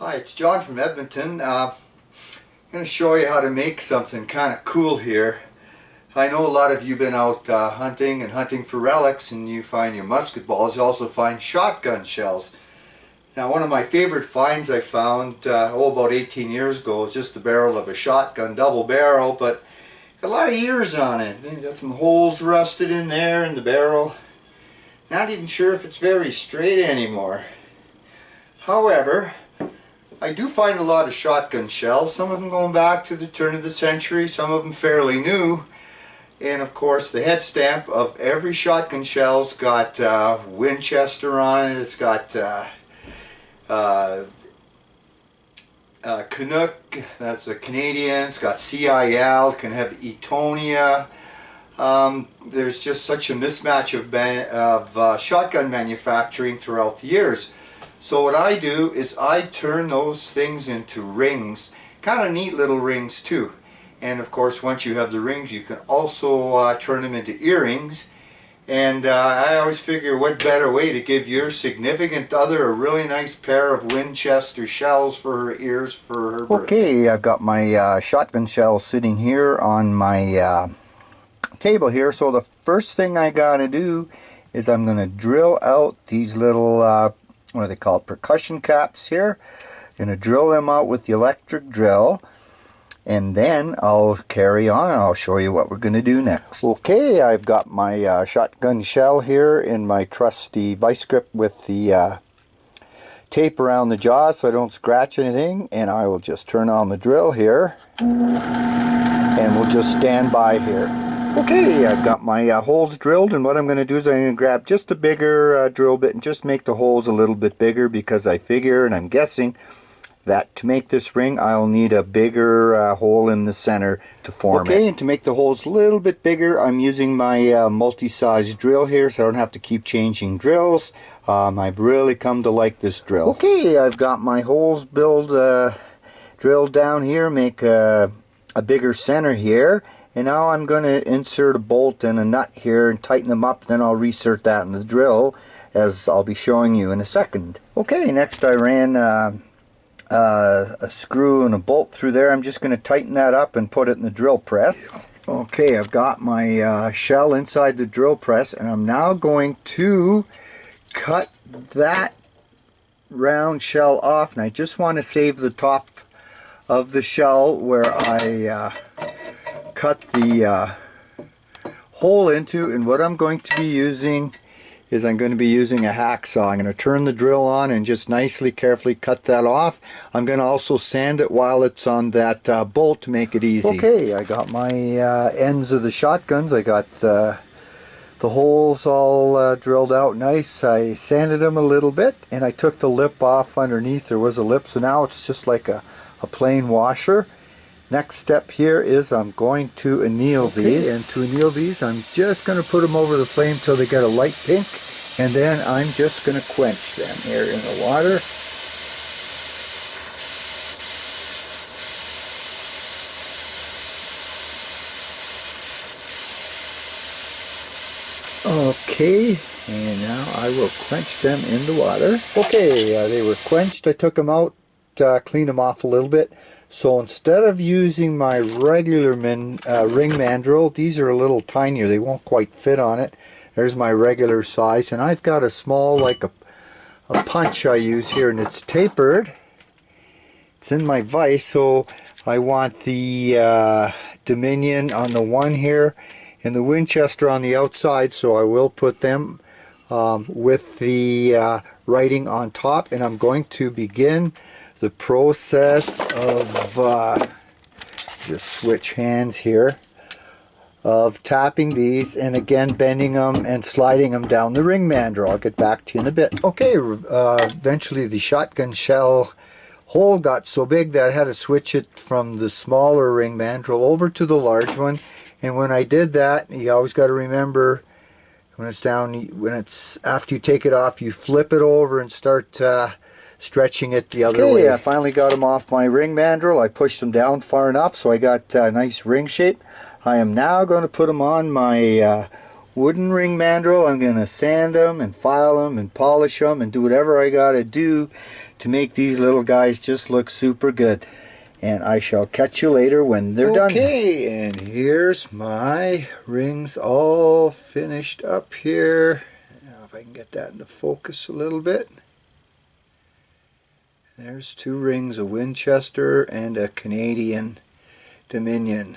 Hi, it's John from Edmonton. I'm going to show you how to make something kind of cool here. I know a lot of you have been out hunting for relics, and you find your musket balls. You also find shotgun shells. Now, one of my favorite finds I found about 18 years ago is just the barrel of a shotgun, double barrel, but got a lot of ears on it. Got some holes rusted in there in the barrel. Not even sure if it's very straight anymore. However, I do find a lot of shotgun shells, some of them going back to the turn of the century, some of them fairly new. And of course the head stamp of every shotgun shell's got Winchester on it, it's got Canuck, that's a Canadian, it's got CIL, it can have Etonia. There's just such a mismatch of shotgun manufacturing throughout the years. So what I do is I turn those things into rings, kind of neat little rings too. And of course once you have the rings you can also turn them into earrings. And I always figure what better way to give your significant other a really nice pair of Winchester shells for her ears for her birthday. Okay, I've got my shotgun shell sitting here on my table here. So the first thing I gotta do is I'm gonna drill out these little what are they called, percussion caps here. I'm going to drill them out with the electric drill, and then I'll carry on and I'll show you what we're going to do next. Okay, I've got my shotgun shell here in my trusty vice grip with the tape around the jaws so I don't scratch anything, and I will just turn on the drill here and we'll just stand by here. Okay, I've got my holes drilled, and what I'm going to do is I'm going to grab just a bigger drill bit and just make the holes a little bit bigger, because I figure, and I'm guessing, that to make this ring I'll need a bigger hole in the center to form it. Okay, and to make the holes a little bit bigger I'm using my multi-size drill here so I don't have to keep changing drills. I've really come to like this drill. Okay, I've got my holes drilled down here, make a bigger center here. And now I'm going to insert a bolt and a nut here and tighten them up, then I'll reinsert that in the drill, as I'll be showing you in a second. Okay, next I ran a screw and a bolt through there. I'm just going to tighten that up and put it in the drill press. Okay, I've got my shell inside the drill press, and I'm now going to cut that round shell off, and I just want to save the top of the shell where I cut the hole into. And what I'm going to be using is I'm going to be using a hacksaw. I'm going to turn the drill on and just nicely, carefully cut that off. I'm going to also sand it while it's on that bolt to make it easy. Okay, I got my ends of the shotguns. I got the holes all drilled out nice. I sanded them a little bit, and I took the lip off underneath. There was a lip, so now it's just like a plain washer. Next step here is I'm going to anneal these, and to anneal these I'm just going to put them over the flame till they get a light pink, and then I'm just going to quench them here in the water. Okay, and now I will quench them in the water. Okay, they were quenched. I took them out, cleaned them off a little bit. So instead of using my regular ring mandrel, these are a little tinier. They won't quite fit on it. There's my regular size, and I've got a small, like a punch I use here, and it's tapered. It's in my vise, so I want the Dominion on the one here and the Winchester on the outside, so I will put them with the writing on top, and I'm going to begin the process of just switch hands here, of tapping these and again bending them and sliding them down the ring mandrel. I'll get back to you in a bit. Okay, eventually the shotgun shell hole got so big that I had to switch it from the smaller ring mandrel over to the large one. And when I did that, you always got to remember, when it's down, after you take it off, you flip it over and start stretching it the other way. I finally got them off my ring mandrel. I pushed them down far enough so I got a nice ring shape. I am now going to put them on my wooden ring mandrel. I'm going to sand them and file them and polish them and do whatever I got to do to make these little guys just look super good. And I shall catch you later when they're done. Okay, and here's my rings all finished up here. Now if I can get that into focus a little bit. There's two rings, a Winchester and a Canadian Dominion.